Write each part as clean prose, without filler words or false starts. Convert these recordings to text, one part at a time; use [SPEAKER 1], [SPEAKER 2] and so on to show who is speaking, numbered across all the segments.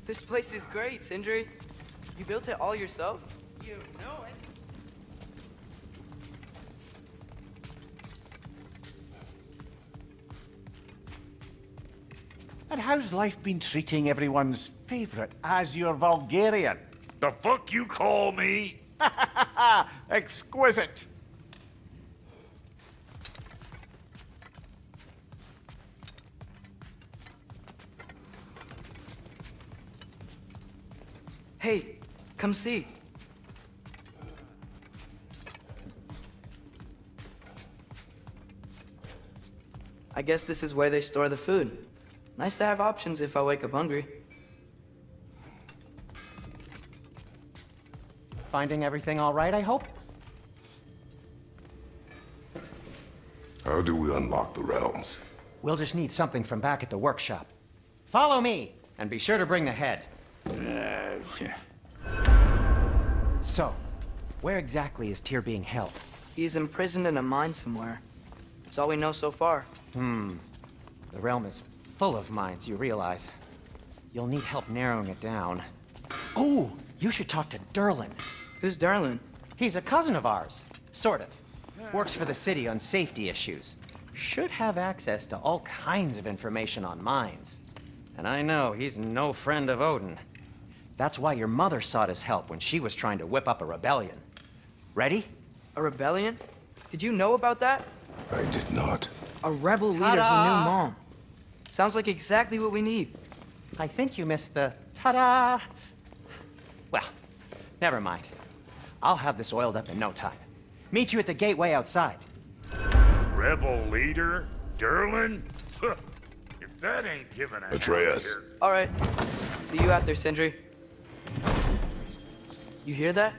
[SPEAKER 1] This place is great, Sindri. You built it all yourself?
[SPEAKER 2] You know it.
[SPEAKER 3] And how's life been treating everyone's favorite Azure Vulgarian?
[SPEAKER 4] The fuck you call me?
[SPEAKER 3] Exquisite.
[SPEAKER 1] Hey, come see. I guess this is where they store the food. Nice to have options if I wake up hungry.
[SPEAKER 2] Finding everything all right, I hope?
[SPEAKER 5] How do we unlock the realms?
[SPEAKER 2] We'll just need something from back at the workshop. Follow me, and be sure to bring the head. So, where exactly is Tyr being held?
[SPEAKER 1] He's imprisoned in a mine somewhere. That's all we know so far.
[SPEAKER 2] The realm is full of mines, you realize. You'll need help narrowing it down. Oh, you should talk to Derlin.
[SPEAKER 1] Who's Darlin?
[SPEAKER 2] He's a cousin of ours, sort of. Works for the city on safety issues. Should have access to all kinds of information on mines. And I know he's no friend of Odin. That's why your mother sought his help when she was trying to whip up a rebellion. Ready?
[SPEAKER 1] A rebellion? Did you know about that?
[SPEAKER 5] I did not.
[SPEAKER 1] A rebel leader who knew Mom. Sounds like exactly what we need.
[SPEAKER 2] I think you missed the ta-da. Well, never mind. I'll have this oiled up in no time. Meet you at the gateway outside.
[SPEAKER 4] Rebel leader? Derlin? If that ain't giving a
[SPEAKER 5] Atreus.
[SPEAKER 4] here.
[SPEAKER 1] All right. See you out there, Sindri. You hear that?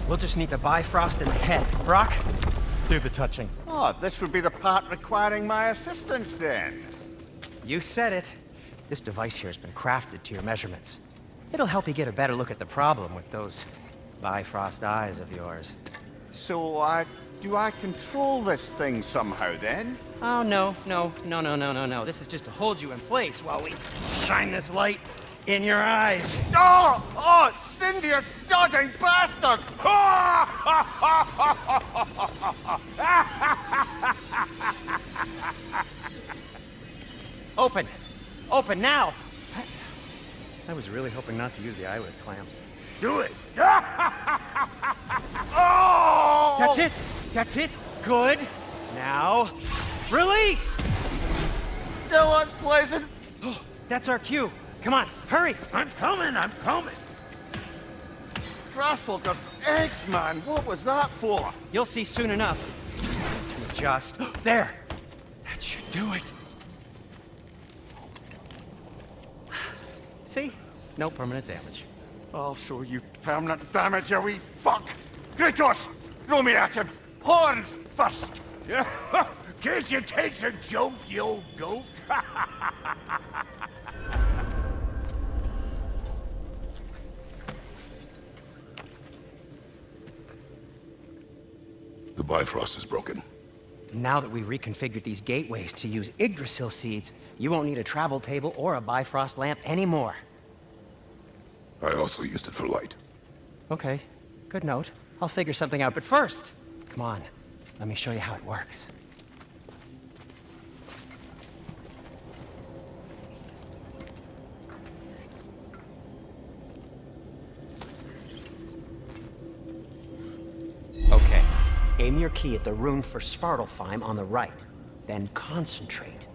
[SPEAKER 2] We'll just need the Bifrost in the head. Brock, do the touching.
[SPEAKER 3] Oh, this would be the part requiring my assistance then.
[SPEAKER 2] You said it. This device here has been crafted to your measurements. It'll help you get a better look at the problem with those Bifrost eyes of yours.
[SPEAKER 3] So, do I control this thing somehow then?
[SPEAKER 2] Oh, no. This is just to hold you in place while we shine this light in your eyes.
[SPEAKER 3] Oh, Cindy, you sodding bastard!
[SPEAKER 2] Open! Open now! I was really hoping not to use the eyelid clamps.
[SPEAKER 4] Do it!
[SPEAKER 3] Oh!
[SPEAKER 2] That's it! That's it! Good! Now, release!
[SPEAKER 3] Still unpleasant.
[SPEAKER 2] Oh, that's our cue. Come on, hurry!
[SPEAKER 4] I'm coming!
[SPEAKER 3] Grassfolkers, eggs, man. What was that for?
[SPEAKER 2] You'll see soon enough. To adjust. There! That should do it. See? No permanent damage.
[SPEAKER 3] I'll show you permanent damage, you wee fuck! Kratos! Throw me at him! Horns first!
[SPEAKER 4] Can't you take a joke, you old goat?
[SPEAKER 5] The Bifrost is broken.
[SPEAKER 2] Now that we've reconfigured these gateways to use Yggdrasil seeds, you won't need a travel table or a Bifrost lamp anymore.
[SPEAKER 5] I also used it for light.
[SPEAKER 2] Okay, good note. I'll figure something out, but first, come on, let me show you how it works. Okay, aim your key at the rune for Svartalfheim on the right, then concentrate.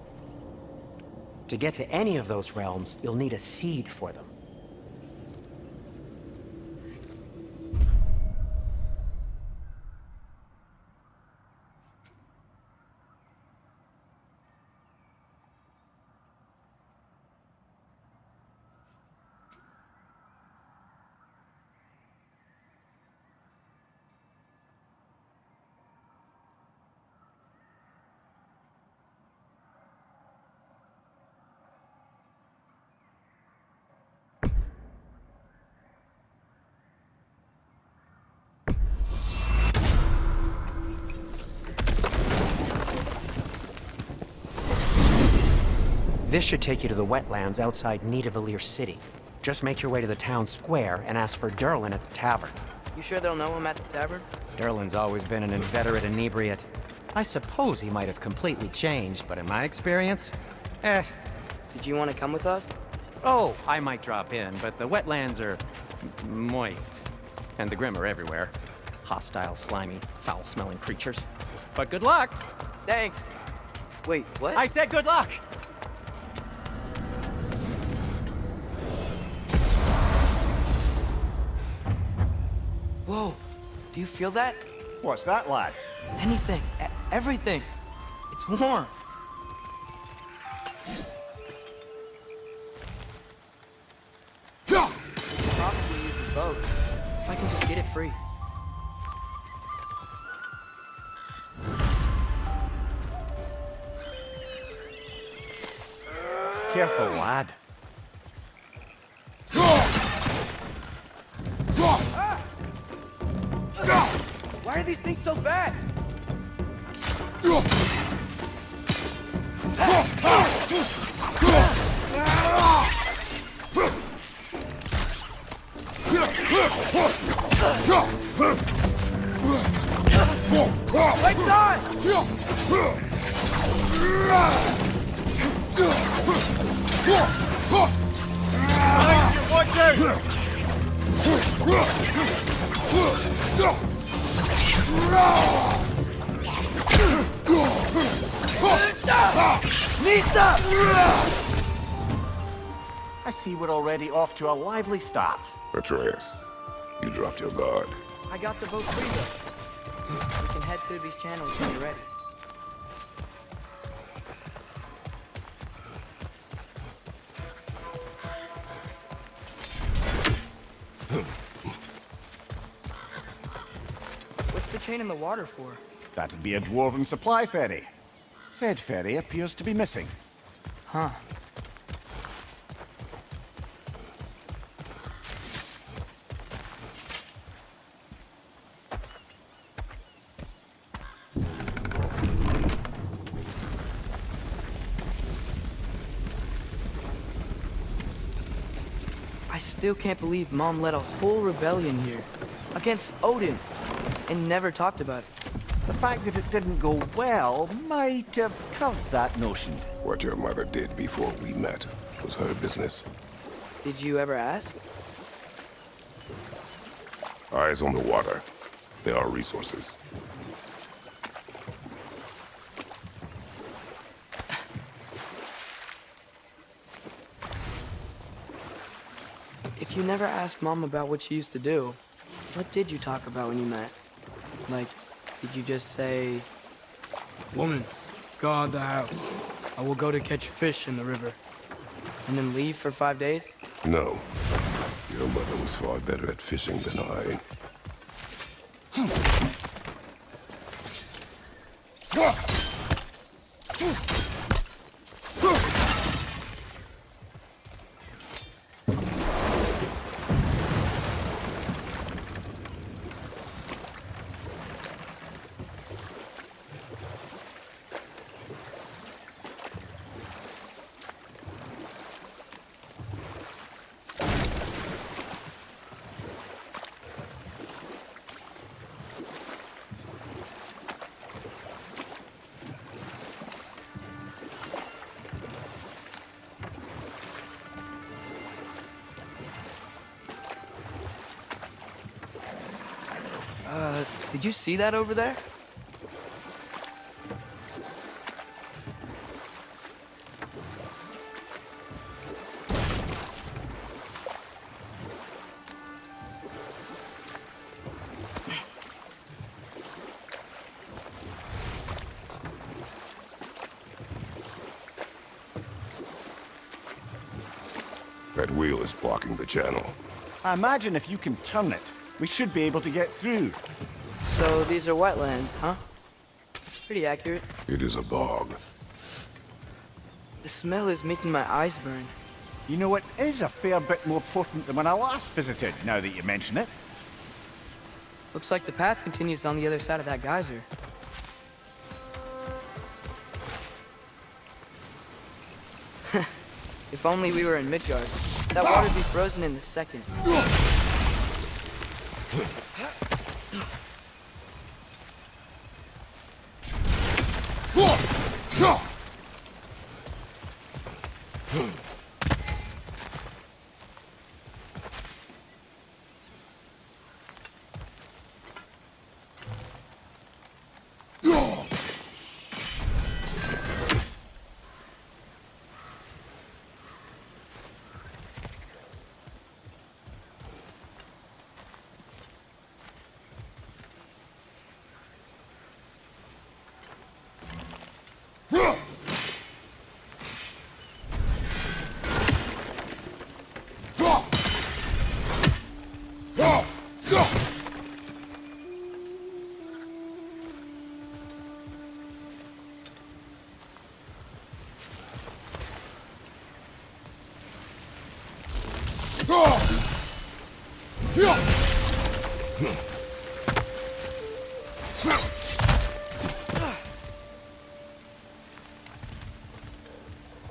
[SPEAKER 2] To get to any of those realms, you'll need a seed for them. This should take you to the wetlands outside Nidavellir City. Just make your way to the town square and ask for Derlin at the tavern.
[SPEAKER 1] You sure they'll know him at the tavern?
[SPEAKER 2] Derlin's always been an inveterate inebriate. I suppose he might have completely changed, but in my experience,
[SPEAKER 1] Did you want to come with us?
[SPEAKER 2] Oh, I might drop in, but the wetlands are moist. And the Grim are everywhere. Hostile, slimy, foul-smelling creatures. But good luck!
[SPEAKER 1] Thanks. Wait, what?
[SPEAKER 2] I said good luck!
[SPEAKER 1] Whoa, do you feel that?
[SPEAKER 4] What's that, lad?
[SPEAKER 1] Anything, everything. It's warm. Probably use the boat. If I can just get it free.
[SPEAKER 4] Careful, lad.
[SPEAKER 1] Why are these things so bad? Lights on!
[SPEAKER 4] Watch out!
[SPEAKER 1] Nista!
[SPEAKER 4] I see we're already off to a lively start.
[SPEAKER 5] Atreus, you dropped your guard.
[SPEAKER 1] I got the boat free though. We can head through these channels when you're ready. What's the chain in the water for?
[SPEAKER 4] That'd be a dwarven supply ferry. Said ferry appears to be missing.
[SPEAKER 1] Huh. I still can't believe Mom led a whole rebellion here against Odin and never talked about it.
[SPEAKER 4] The fact that it didn't go well might have covered that notion.
[SPEAKER 5] What your mother did before we met was her business.
[SPEAKER 1] Did you ever ask?
[SPEAKER 5] Eyes on the water. There are resources.
[SPEAKER 1] If you never asked Mom about what she used to do, what did you talk about when you met? Like, did you just say, "Woman, guard the house. I will go to catch fish in the river," and then leave for 5 days?
[SPEAKER 5] No. Your mother was far better at fishing than I.
[SPEAKER 1] Did you see that over there?
[SPEAKER 5] That wheel is blocking the channel.
[SPEAKER 4] I imagine if you can turn it, we should be able to get through.
[SPEAKER 1] So these are wetlands, huh? Pretty accurate.
[SPEAKER 5] It is a bog.
[SPEAKER 1] The smell is making my eyes burn.
[SPEAKER 4] You know, it is a fair bit more potent than when I last visited, now that you mention it.
[SPEAKER 1] Looks like the path continues on the other side of that geyser. If only we were in Midgard. That water'd be frozen in a second.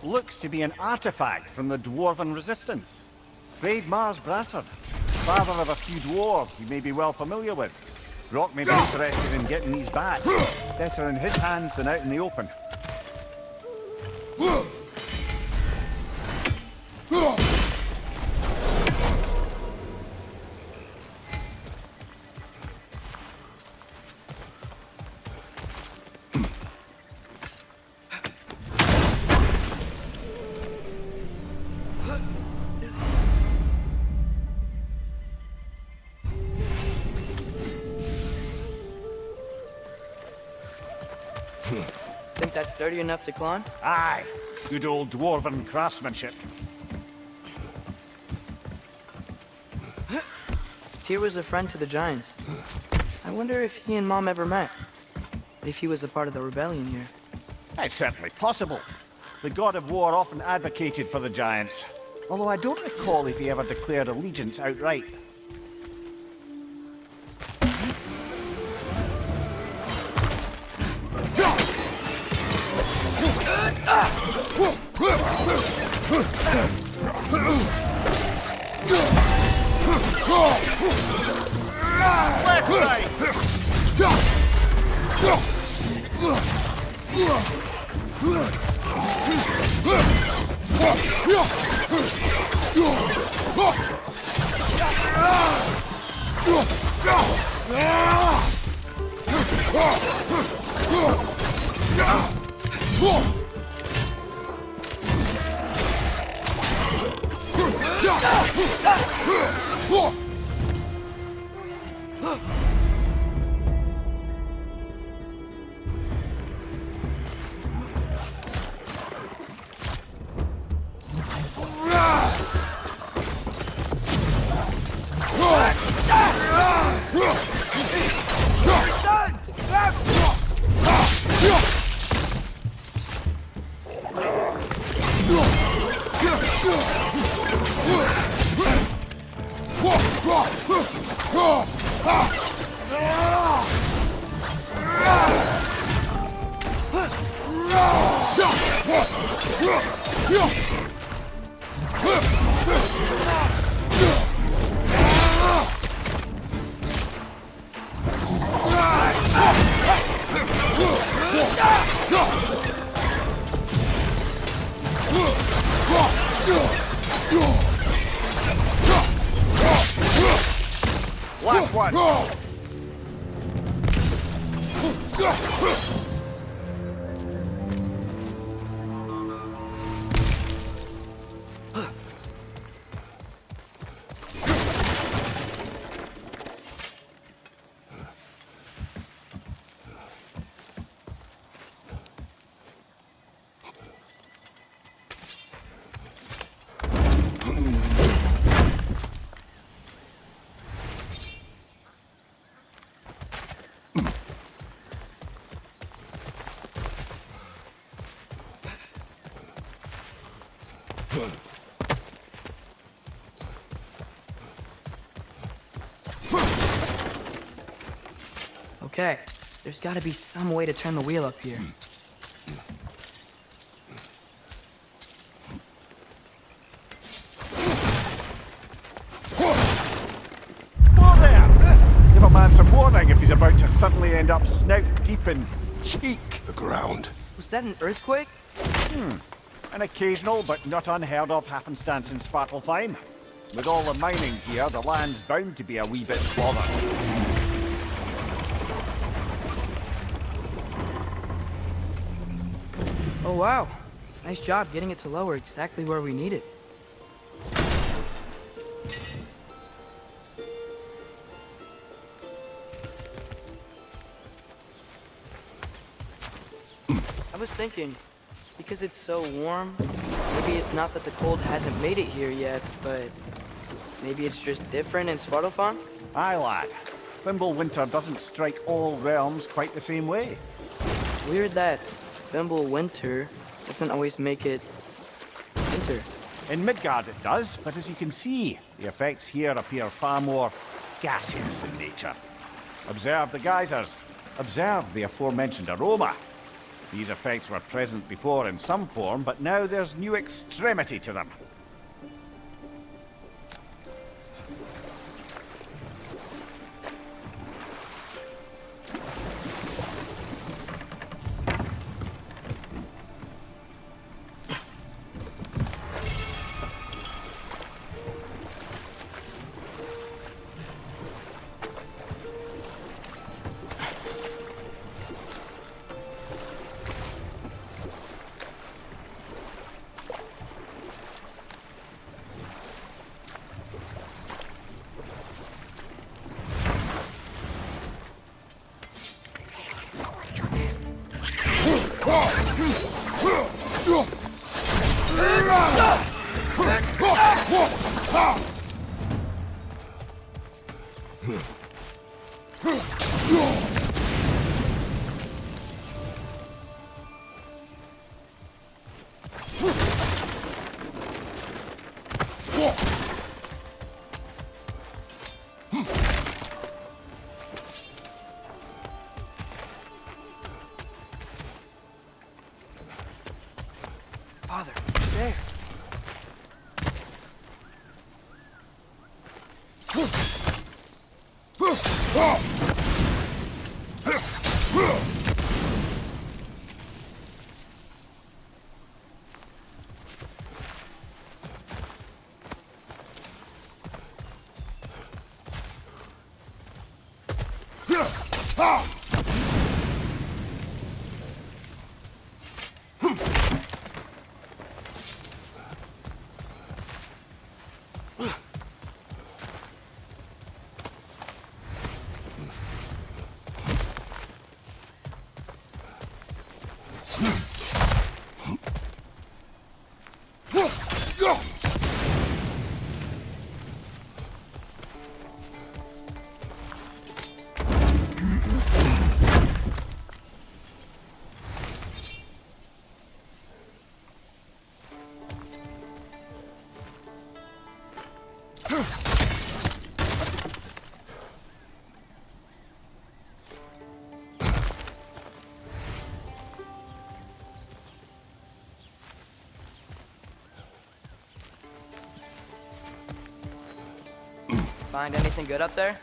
[SPEAKER 4] Looks to be an artifact from the Dwarven resistance. Great Mars Brassard, father of a few dwarves you may be well familiar with. Brock may be interested in getting these back. Better in his hands than out in the open.
[SPEAKER 1] Think that's sturdy enough to climb?
[SPEAKER 4] Aye, good old Dwarven craftsmanship.
[SPEAKER 1] Tyr was a friend to the Giants. I wonder if he and Mom ever met. If he was a part of the rebellion here.
[SPEAKER 4] It's certainly possible. The God of War often advocated for the Giants, although I don't recall if he ever declared allegiance outright. Left, Last one.
[SPEAKER 1] Okay, there's gotta be some way to turn the wheel up here.
[SPEAKER 4] suddenly end up snout deep in cheek.
[SPEAKER 5] The ground.
[SPEAKER 1] Was that an earthquake?
[SPEAKER 4] An occasional but not unheard of happenstance in Svartalfheim. With all the mining here, the land's bound to be a wee bit slaughtered.
[SPEAKER 1] Oh wow. Nice job getting it to lower exactly where we need it. I was thinking, because it's so warm, maybe it's not that the cold hasn't made it here yet, but maybe it's just different in Svartalfheim?
[SPEAKER 4] Aye, lad. Thimble winter doesn't strike all realms quite the same way.
[SPEAKER 1] Weird that Thimble winter doesn't always make it winter.
[SPEAKER 4] In Midgard it does, but as you can see, the effects here appear far more gaseous in nature. Observe the geysers. Observe the aforementioned aroma. These effects were present before in some form, but now there's new extremity to them.
[SPEAKER 1] Father, there. Find anything good up there?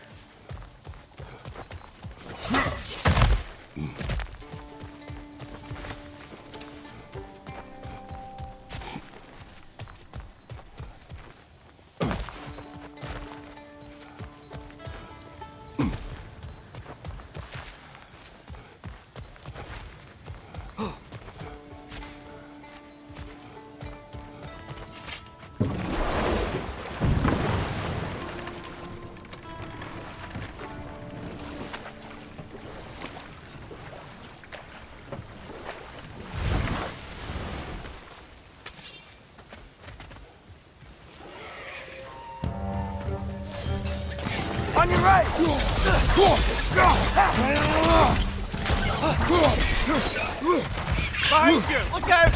[SPEAKER 1] On your right! Behind you! Look out!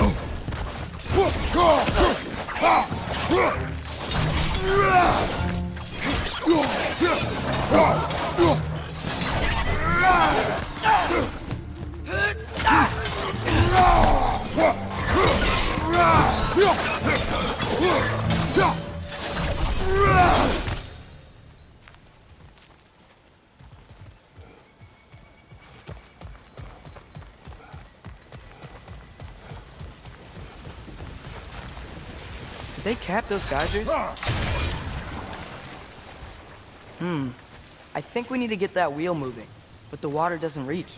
[SPEAKER 1] Did they cap those geysers? I think we need to get that wheel moving, but the water doesn't reach.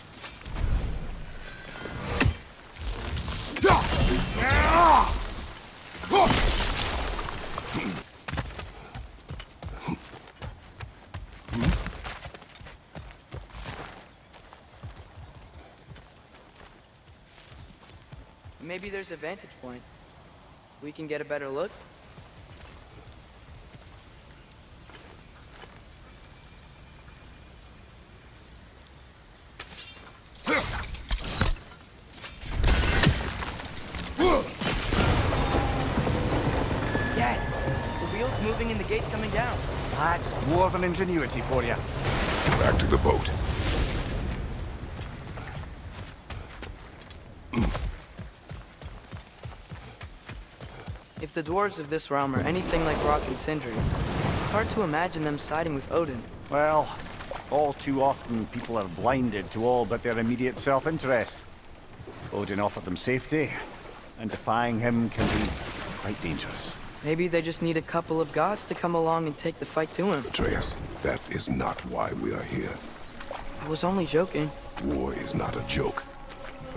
[SPEAKER 1] Maybe there's a vantage point. We can get a better look. Yes, the wheel's moving and the gate's coming down.
[SPEAKER 4] That's dwarven ingenuity for you.
[SPEAKER 5] Back to the boat.
[SPEAKER 1] If the dwarves of this realm are anything like Rock and Sindri, it's hard to imagine them siding with Odin.
[SPEAKER 4] Well, all too often people are blinded to all but their immediate self-interest. Odin offered them safety, and defying him can be quite dangerous.
[SPEAKER 1] Maybe they just need a couple of gods to come along and take the fight to him.
[SPEAKER 5] Atreus, that is not why we are here.
[SPEAKER 1] I was only joking.
[SPEAKER 5] War is not a joke,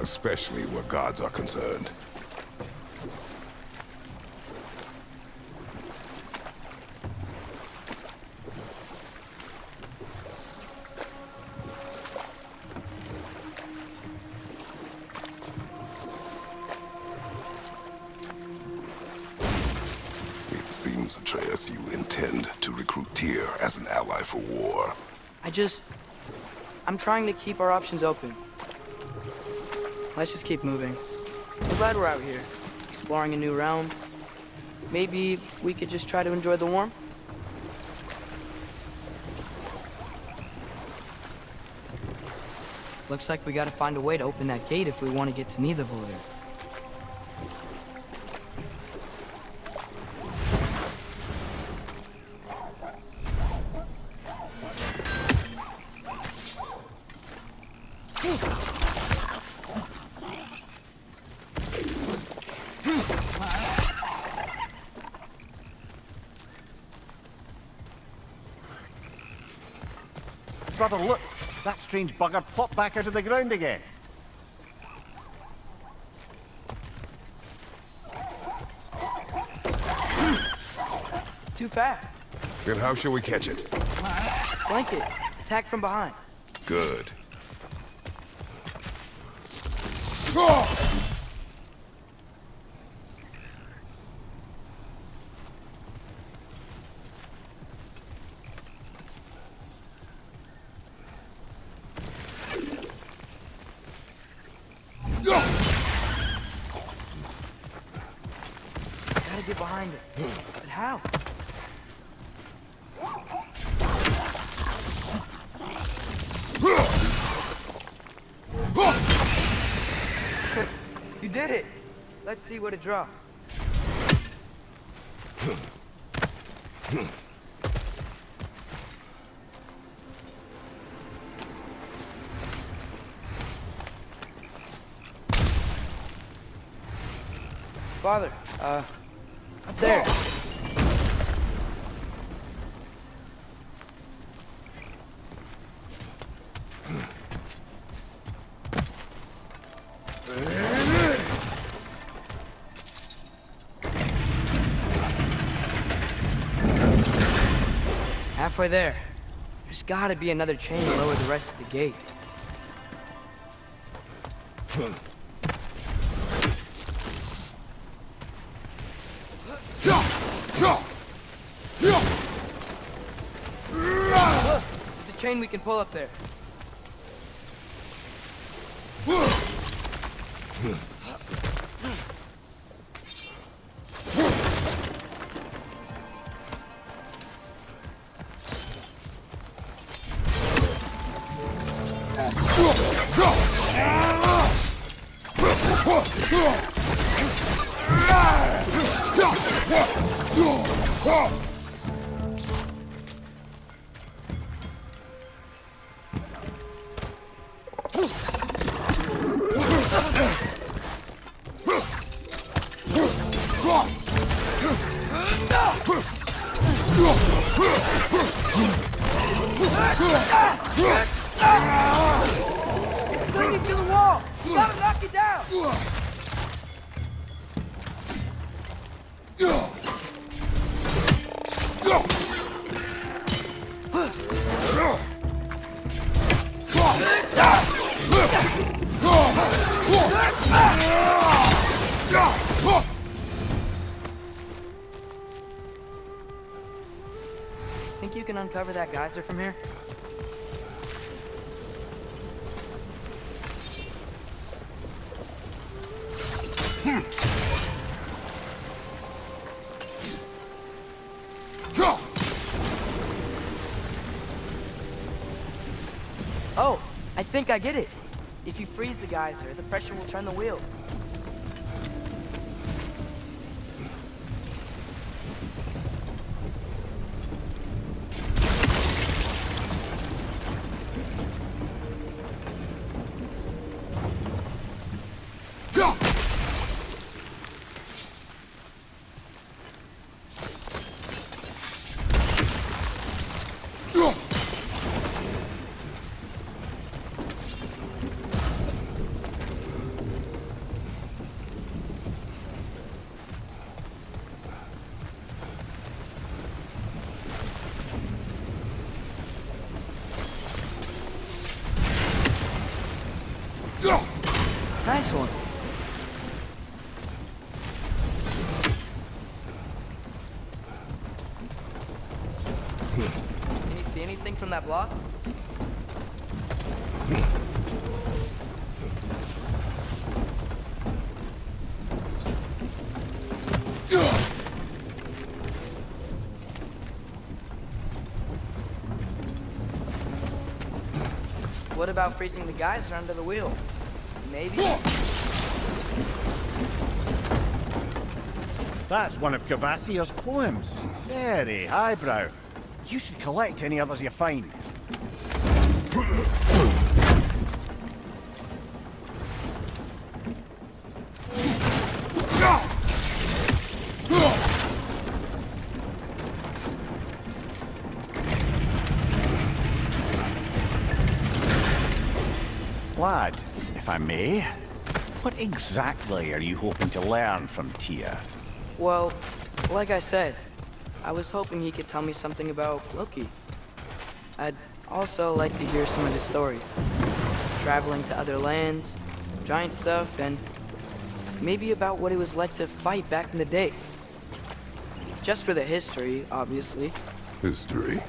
[SPEAKER 5] especially where gods are concerned. It seems, Atreus, you intend to recruit Tyr as an ally for war.
[SPEAKER 1] I'm trying to keep our options open. Let's just keep moving. I'm glad we're out here, exploring a new realm. Maybe we could just try to enjoy the warmth? Looks like we gotta find a way to open that gate if we want to get to Nidavellir.
[SPEAKER 4] Brother, look! That strange bugger popped back out of the ground again.
[SPEAKER 1] It's too fast.
[SPEAKER 5] Then how shall we catch it?
[SPEAKER 1] Flank it. Attack from behind.
[SPEAKER 5] Good.
[SPEAKER 1] Gotta get behind it. But how? You did it! Let's see what it dropped. Father, up there. Halfway there. There's gotta be another chain to lower the rest of the gate. There's a chain we can pull up there. It's clinging to the wall! You gotta knock it down! Think you can uncover that geyser from here? Oh, I think I get it. If you freeze the geyser, the pressure will turn the wheel. Nice one. Can you see anything from that block? What about freezing the geyser under the wheel? Maybe?
[SPEAKER 4] That's one of Cavassier's poems. Very highbrow. You should collect any others you find. Lad, if I may, what exactly are you hoping to learn from TYR?
[SPEAKER 1] Well, like I said, I was hoping he could tell me something about Loki. I'd also like to hear some of his stories. Traveling to other lands, giant stuff, and maybe about what it was like to fight back in the day. Just for the history, obviously.
[SPEAKER 5] History.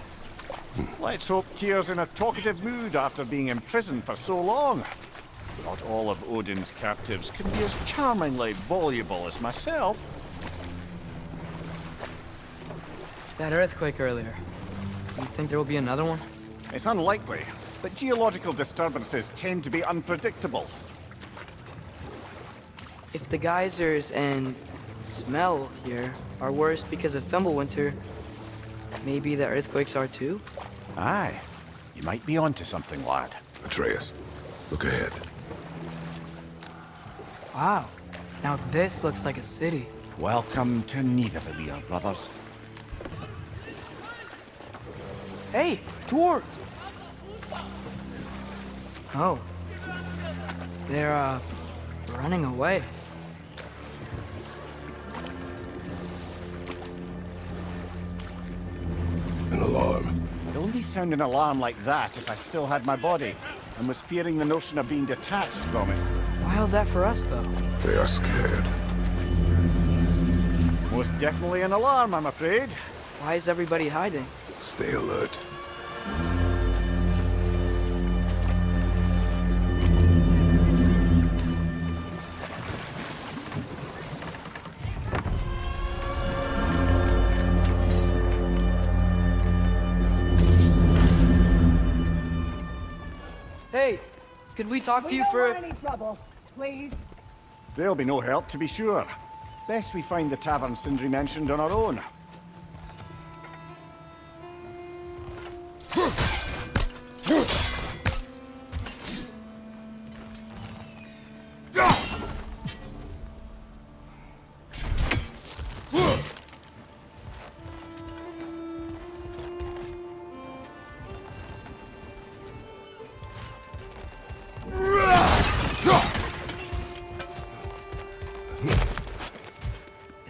[SPEAKER 4] Let's hope TYR's in a talkative mood after being imprisoned for so long. Not all of Odin's captives can be as charmingly voluble as myself.
[SPEAKER 1] That earthquake earlier. Do you think there will be another one?
[SPEAKER 4] It's unlikely, but geological disturbances tend to be unpredictable.
[SPEAKER 1] If the geysers and smell here are worse because of Fimbulwinter, maybe the earthquakes are too?
[SPEAKER 4] Aye, you might be onto something, lad.
[SPEAKER 5] Atreus, look ahead.
[SPEAKER 1] Wow. Now this looks like a city.
[SPEAKER 4] Welcome to Nidavellir, brothers.
[SPEAKER 1] Hey, dwarves! Oh. They're, running away.
[SPEAKER 5] An alarm.
[SPEAKER 4] I'd only sound an alarm like that if I still had my body, and was fearing the notion of being detached from it.
[SPEAKER 1] Wild that for us, though.
[SPEAKER 5] They are scared.
[SPEAKER 4] Most definitely an alarm, I'm afraid.
[SPEAKER 1] Why is everybody hiding?
[SPEAKER 5] Stay alert.
[SPEAKER 1] Hey, could we talk to you for...
[SPEAKER 6] We don't want any trouble, please.
[SPEAKER 4] There'll be no help, to be sure. Best we find the tavern Sindri mentioned on our own.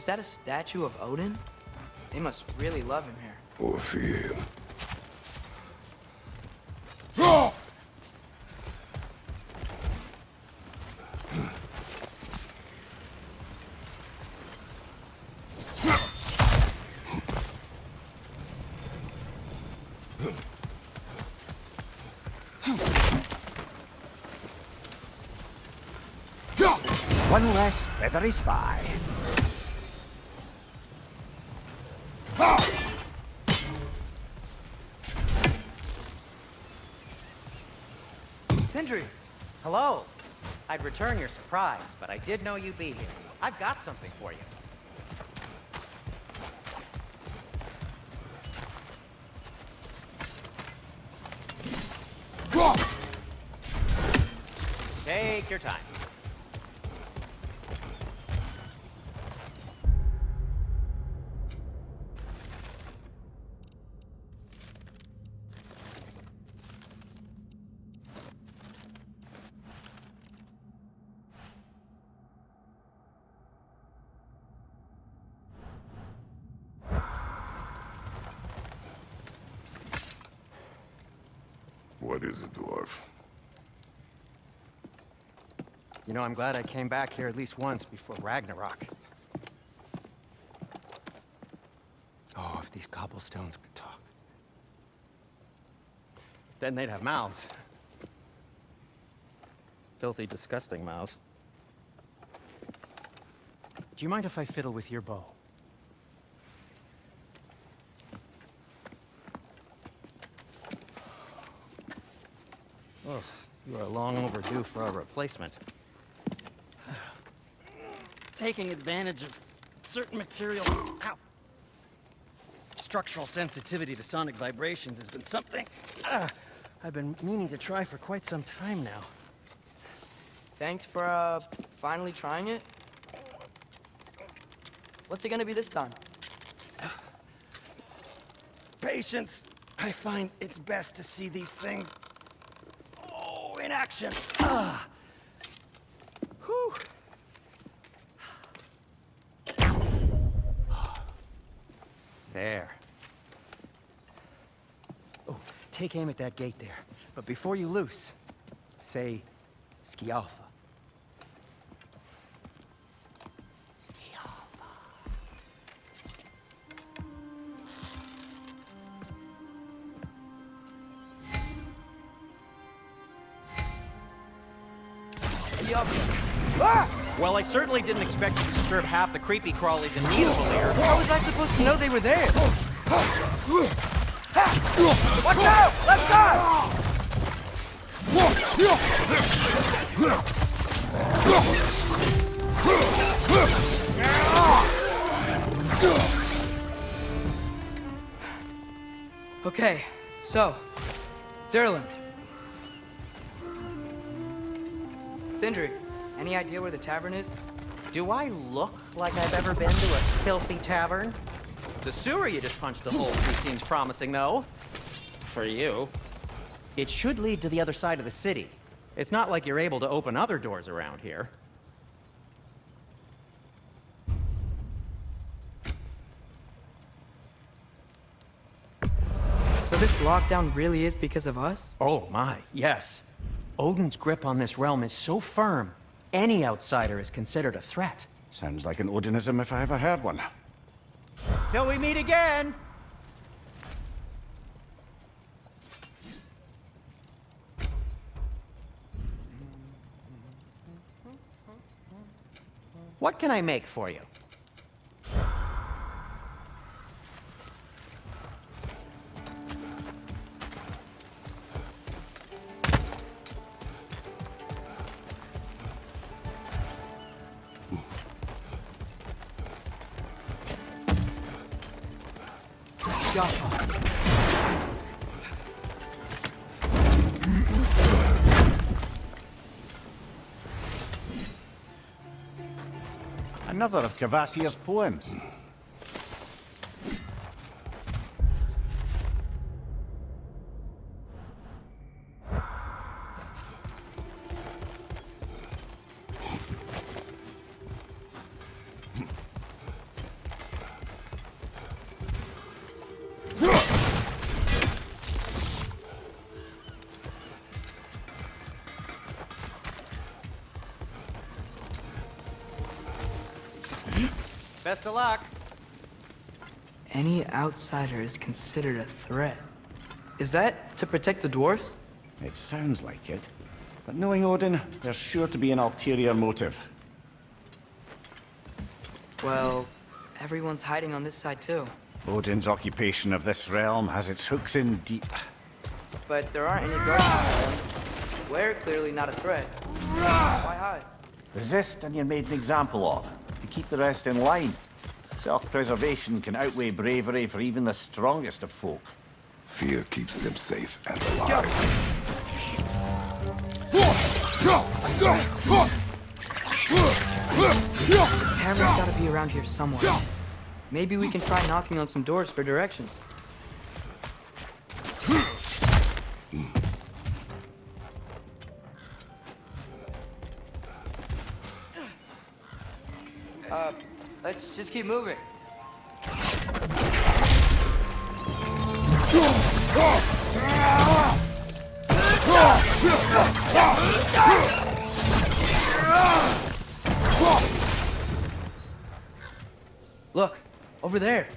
[SPEAKER 1] that a statue of Odin? They must really love him here.
[SPEAKER 5] Or fear him.
[SPEAKER 4] One less feathery spy.
[SPEAKER 1] Sindri!
[SPEAKER 2] Hello. I'd return your surprise, but I did know you'd be here. I've got something for you. Take your time.
[SPEAKER 5] What is a dwarf?
[SPEAKER 2] You know, I'm glad I came back here at least once before Ragnarok. Oh, if these cobblestones could talk. Then they'd have mouths. Filthy, disgusting mouths. Do you mind if I fiddle with your bow? Oh, you are long overdue for a replacement. Taking advantage of certain material. Ow. Structural sensitivity to sonic vibrations has been something I've been meaning to try for quite some time now.
[SPEAKER 1] Thanks for, finally trying it. What's it gonna be this time?
[SPEAKER 2] Patience. I find it's best to see these things, in action. Whew. There. Oh, take aim at that gate there. But before you loose, say, Skialfa. Well, I certainly didn't expect you to disturb half the creepy crawlies in Needle here.
[SPEAKER 1] How was I supposed to know they were there? Watch out! Let's go! Okay, so, Durland. Sindri, any idea where the tavern is?
[SPEAKER 2] Do I look like I've ever been to a filthy tavern? The sewer you just punched a hole through seems promising, though. For you. It should lead to the other side of the city. It's not like you're able to open other doors around here.
[SPEAKER 1] So this lockdown really is because of us?
[SPEAKER 2] Oh my, yes. Odin's grip on this realm is so firm, any outsider is considered a threat.
[SPEAKER 4] Sounds like an Odinism if I ever heard one.
[SPEAKER 2] Till we meet again! What can I make for you?
[SPEAKER 4] Another of Kvasir's poems.
[SPEAKER 2] Best of luck.
[SPEAKER 1] Any outsider is considered a threat. Is that to protect the dwarves?
[SPEAKER 4] It sounds like it. But knowing Odin, there's sure to be an ulterior motive.
[SPEAKER 1] Well, everyone's hiding on this side too.
[SPEAKER 4] Odin's occupation of this realm has its hooks in deep.
[SPEAKER 1] But there aren't any guards. We're clearly not a threat. Why hide?
[SPEAKER 4] Resist and you're made an example of, to keep the rest in line. Self-preservation can outweigh bravery for even the strongest of folk.
[SPEAKER 5] Fear keeps them safe and alive.
[SPEAKER 1] The tavern's gotta be around here somewhere. Maybe we can try knocking on some doors for directions. Let's just keep moving. Look, over there.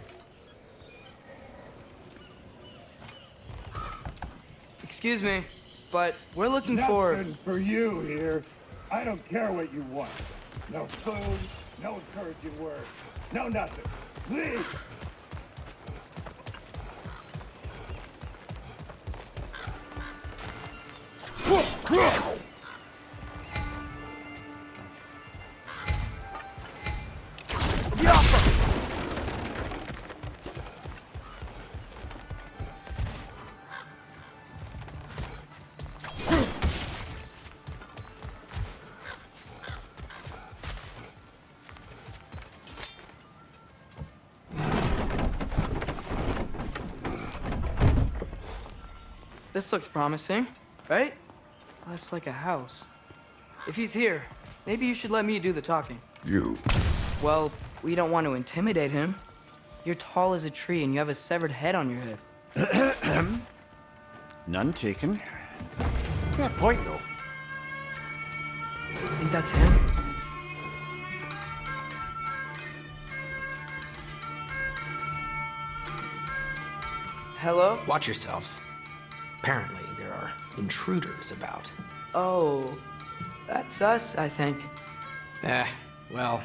[SPEAKER 1] Excuse me, but we're looking for...
[SPEAKER 7] Nothing for you here. I don't care what you want. No food, no encouraging words, no nothing. Leave!
[SPEAKER 1] This looks promising, right? That's like a house. If he's here, maybe you should let me do the talking.
[SPEAKER 5] You.
[SPEAKER 1] Well, we don't want to intimidate him. You're tall as a tree and you have a severed head on your head.
[SPEAKER 4] None taken. Fair point, though.
[SPEAKER 1] Think that's him? Hello?
[SPEAKER 8] Watch yourselves. Apparently, there are intruders about.
[SPEAKER 1] Oh, that's us, I think.
[SPEAKER 8] Well,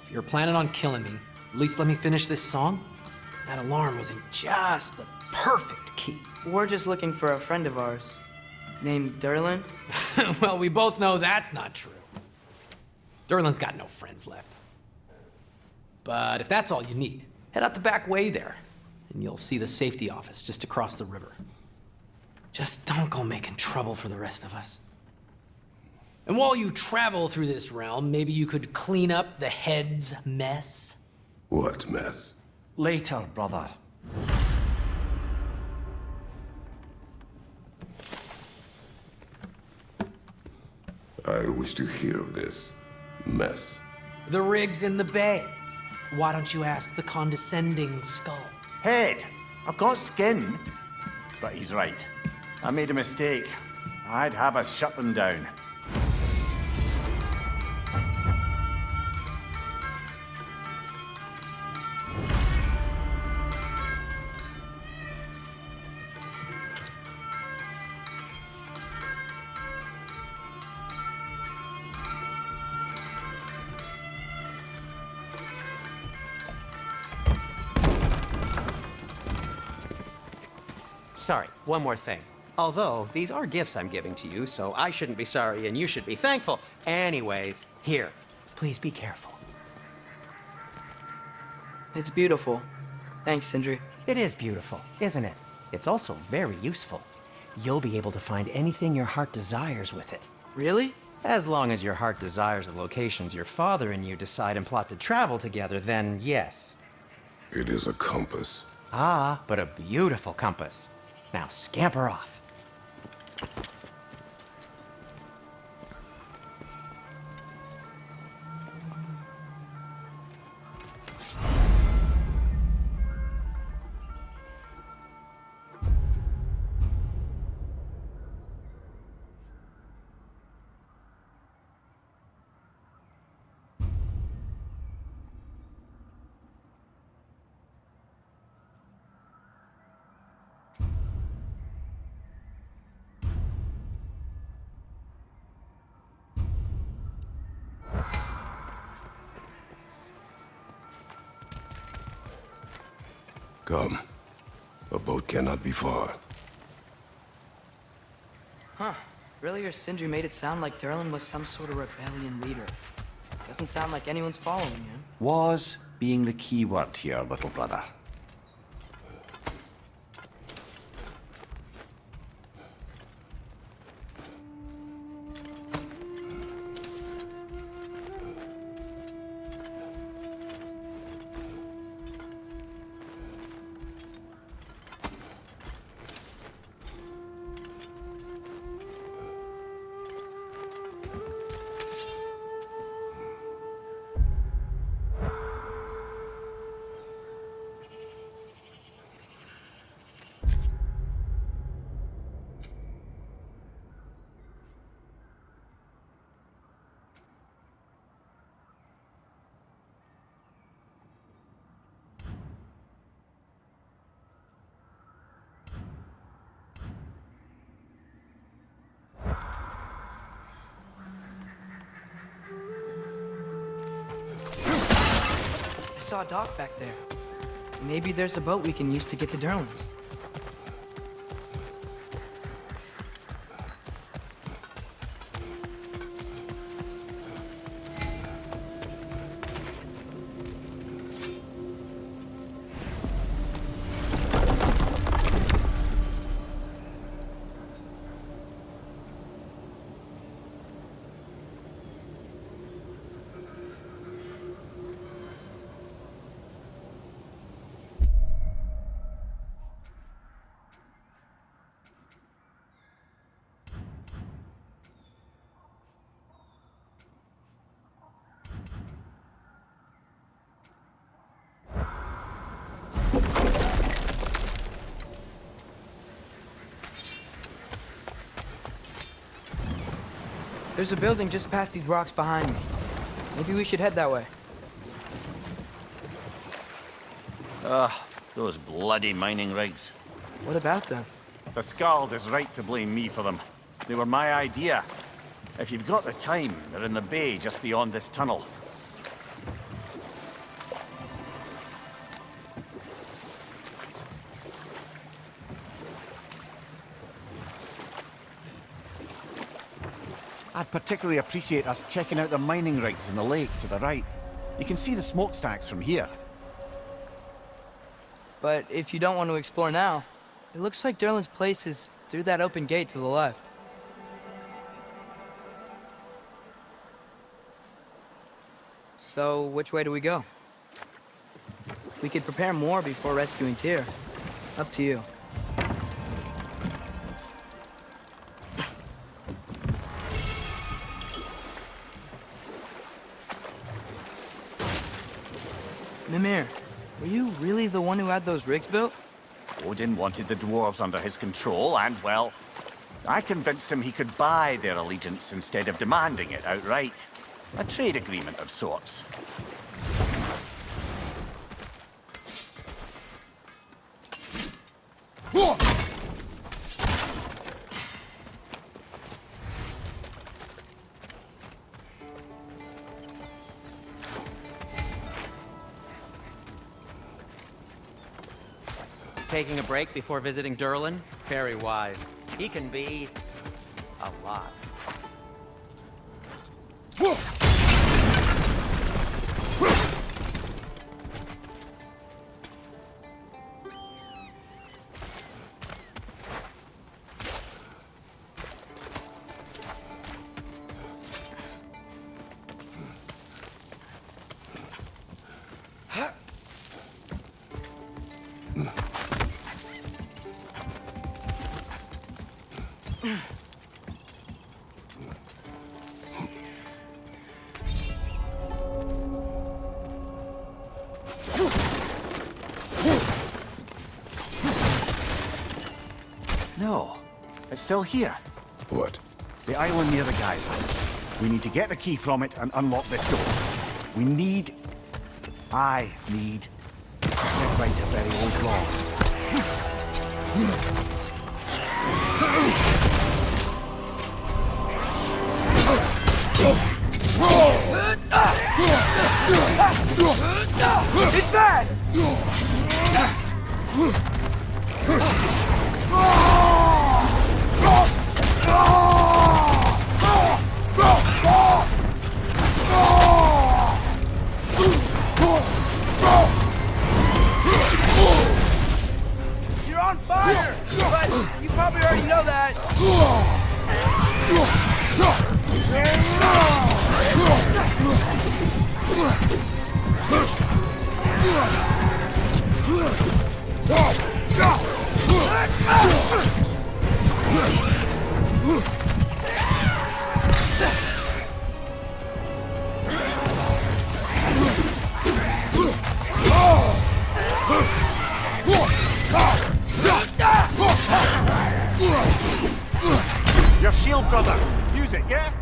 [SPEAKER 8] if you're planning on killing me, at least let me finish this song. That alarm was in just the perfect key.
[SPEAKER 1] We're just looking for a friend of ours named Derlin.
[SPEAKER 8] Well, we both know that's not true. Derlin's got no friends left. But if that's all you need, head out the back way there, and you'll see the safety office just across the river. Just don't go making trouble for the rest of us. And while you travel through this realm, maybe you could clean up the head's mess?
[SPEAKER 5] What mess?
[SPEAKER 4] Later, brother.
[SPEAKER 5] I wish to hear of this mess.
[SPEAKER 8] The rig's in the bay. Why don't you ask the condescending skull?
[SPEAKER 4] Head, I've got skin. But he's right. I made a mistake. I'd have us shut them down.
[SPEAKER 2] Sorry, one more thing. Although, these are gifts I'm giving to you, so I shouldn't be sorry and you should be thankful. Anyways, here, please be careful.
[SPEAKER 1] It's beautiful. Thanks, Sindri.
[SPEAKER 2] It is beautiful, isn't it? It's also very useful. You'll be able to find anything your heart desires with it.
[SPEAKER 1] Really?
[SPEAKER 2] As long as your heart desires the locations your father and you decide and plot to travel together, then yes.
[SPEAKER 5] It is a compass.
[SPEAKER 2] Ah, but a beautiful compass. Now scamper off.
[SPEAKER 5] Come. A boat cannot be far.
[SPEAKER 1] Huh. Earlier, Sindri made it sound like Durlin was some sort of rebellion leader. Doesn't sound like anyone's following him.
[SPEAKER 4] Was being the key word here, little brother.
[SPEAKER 1] I saw a dock back there. Maybe there's a boat we can use to get to Durlin's. There's a building just past these rocks behind me. Maybe we should head that way.
[SPEAKER 4] Those bloody mining rigs.
[SPEAKER 1] What about them?
[SPEAKER 4] The Skald is right to blame me for them. They were my idea. If you've got the time, they're in the bay just beyond this tunnel. I'd particularly appreciate us checking out the mining rigs in the lake to the right. You can see the smokestacks from here.
[SPEAKER 1] But if you don't want to explore now, it looks like Durlin's place is through that open gate to the left. So, which way do we go? We could prepare more before rescuing Tyr. Up to you. Mimir, were you really the one who had those rigs built?
[SPEAKER 4] Odin wanted the dwarves under his control, and, well, I convinced him he could buy their allegiance instead of demanding it outright. A trade agreement of sorts.
[SPEAKER 2] Taking a break before visiting Durlin? Very wise. He can be a lot.
[SPEAKER 4] No, it's still here.
[SPEAKER 5] What?
[SPEAKER 4] The island near the geyser. We need to get the key from it and unlock this door. I need to get right a very old law.
[SPEAKER 1] It's bad! You're on fire! But you probably already know that.
[SPEAKER 4] Your shield, brother. Use it, yeah?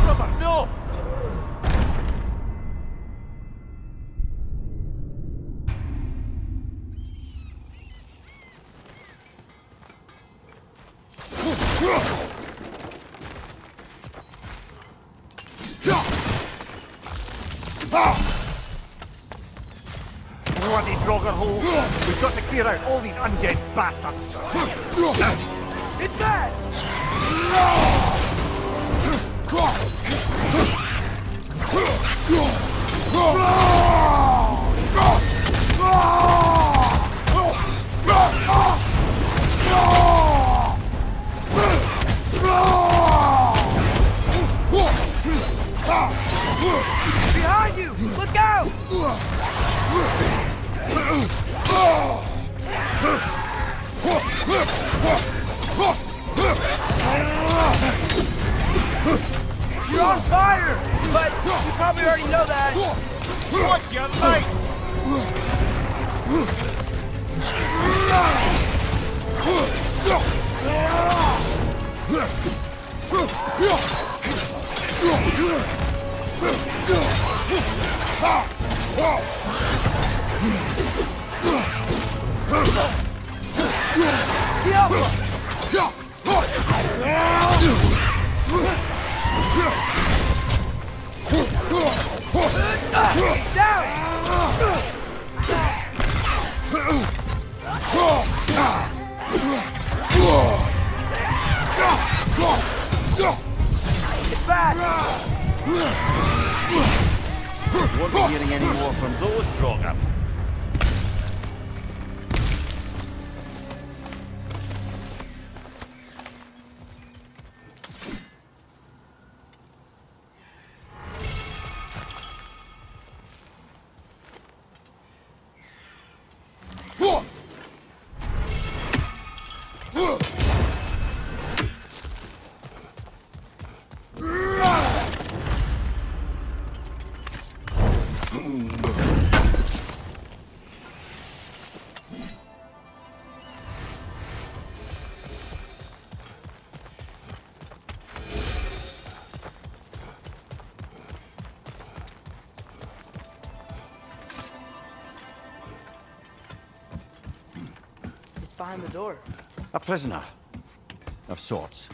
[SPEAKER 4] Brother, no! Bloody Draugr hole! We've got to clear out all these undead bastards!
[SPEAKER 1] It's bad! Behind you! Look out! You're on fire! But you probably already know that.
[SPEAKER 4] Watch your light!
[SPEAKER 1] It's back!
[SPEAKER 4] Won't be hearing any more from those Draugr.
[SPEAKER 1] Behind the door.
[SPEAKER 4] A prisoner. Of sorts.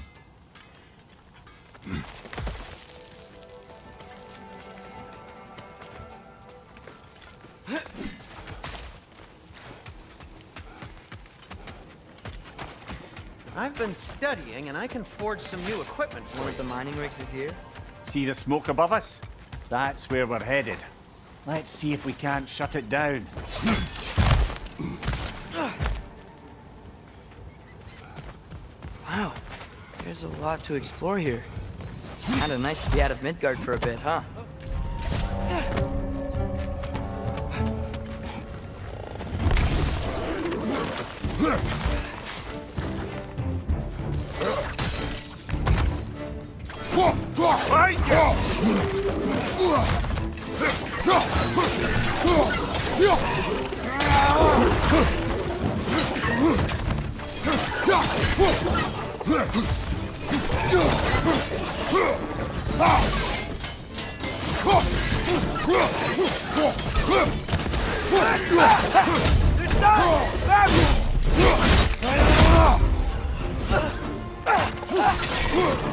[SPEAKER 2] I've been studying, and I can forge some new equipment for
[SPEAKER 1] One of the mining rigs is here.
[SPEAKER 4] See the smoke above us? That's where we're headed. Let's see if we can't shut it down.
[SPEAKER 1] Wow, there's a lot to explore here. Kinda nice to be out of Midgard for a bit, huh?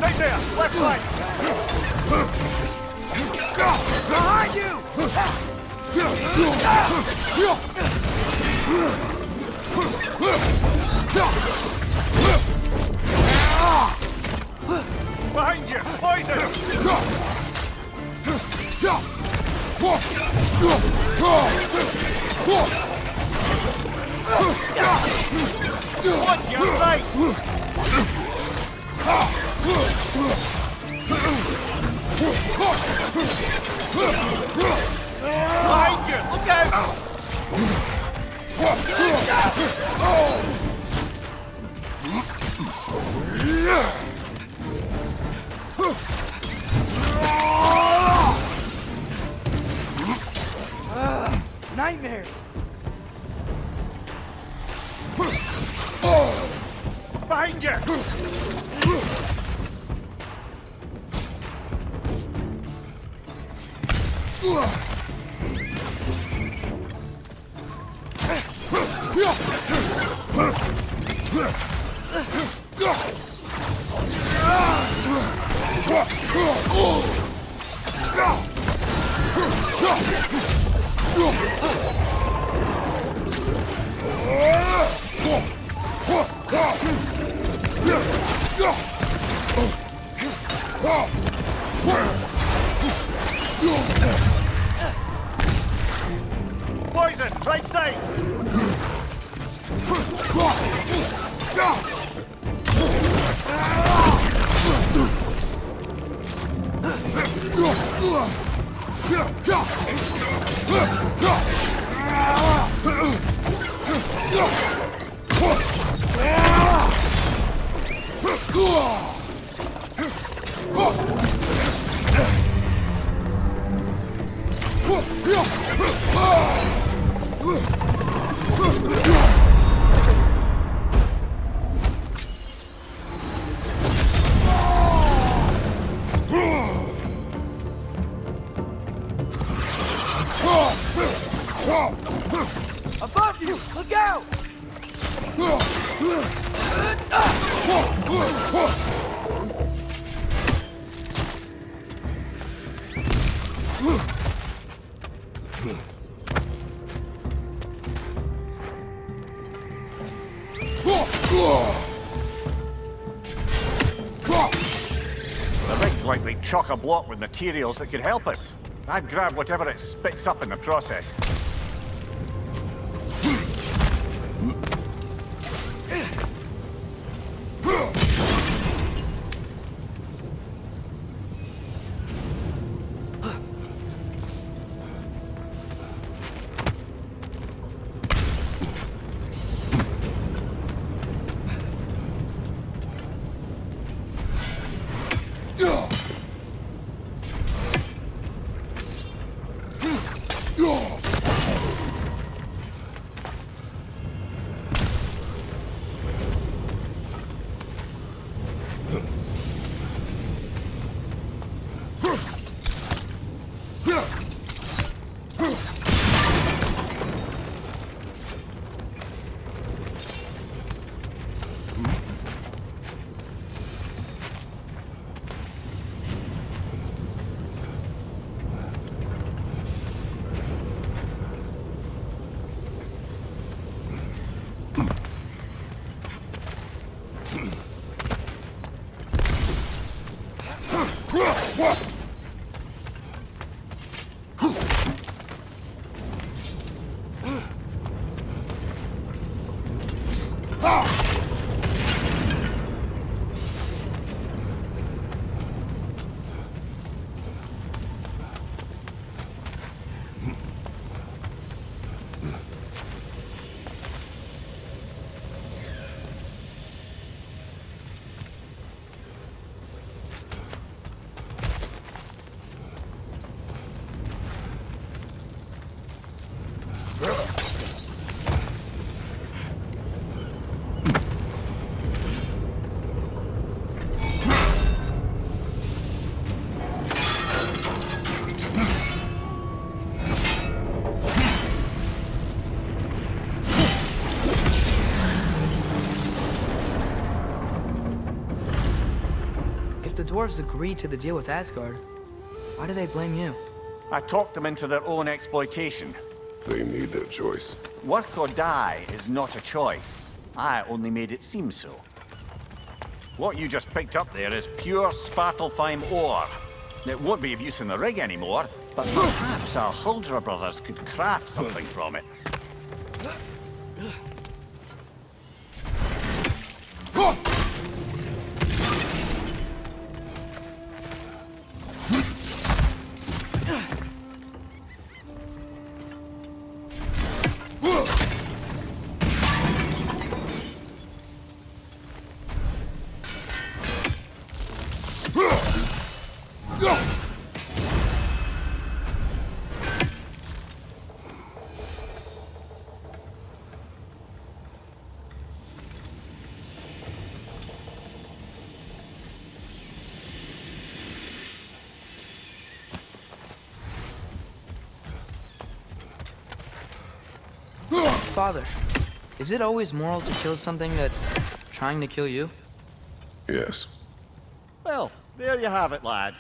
[SPEAKER 4] Right there! Left flank!
[SPEAKER 3] Behind you!
[SPEAKER 4] Behind you! Poison! Watch your right! Behind you! Look out!
[SPEAKER 1] Nightmare!
[SPEAKER 4] Behind you! Poison! Right side!
[SPEAKER 1] Above you! Look out!
[SPEAKER 4] The rig's likely chock-a-block with materials that could help us. I'd grab whatever it spits up in the process.
[SPEAKER 1] if the dwarves agreed to the deal with Asgard, why do they blame you?
[SPEAKER 4] I talked them into their own exploitation.
[SPEAKER 5] They made their choice.
[SPEAKER 4] Work or die is not a choice. I only made it seem so. What you just picked up there is pure Svartalfheim ore. It won't be of use in the rig anymore, but perhaps our Huldra brothers could craft something from it.
[SPEAKER 1] Father, is it always moral to kill something that's trying to kill you?
[SPEAKER 5] Yes.
[SPEAKER 4] Well, there you have it, lad.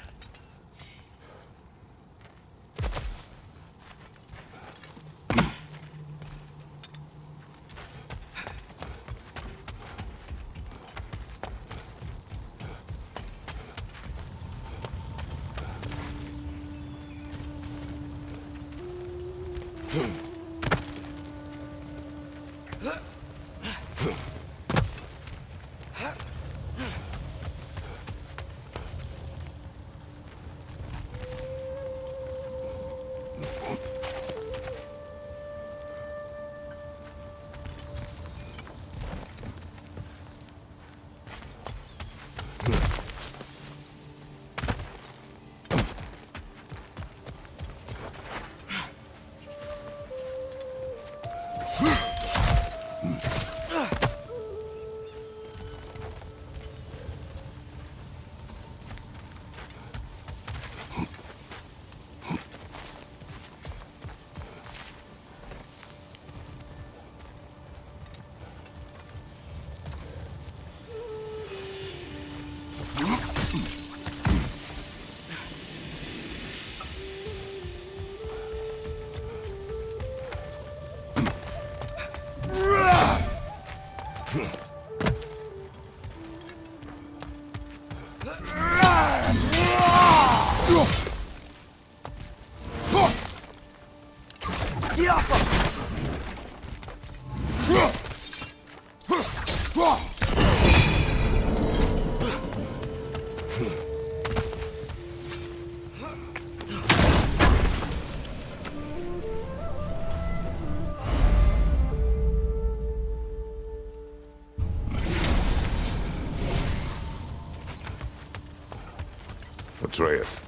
[SPEAKER 5] Atreus,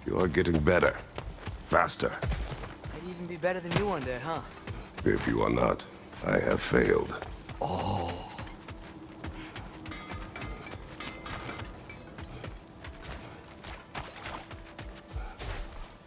[SPEAKER 5] you are getting better. Faster.
[SPEAKER 1] I'd even be better than you one day, huh?
[SPEAKER 5] If you are not, I have failed.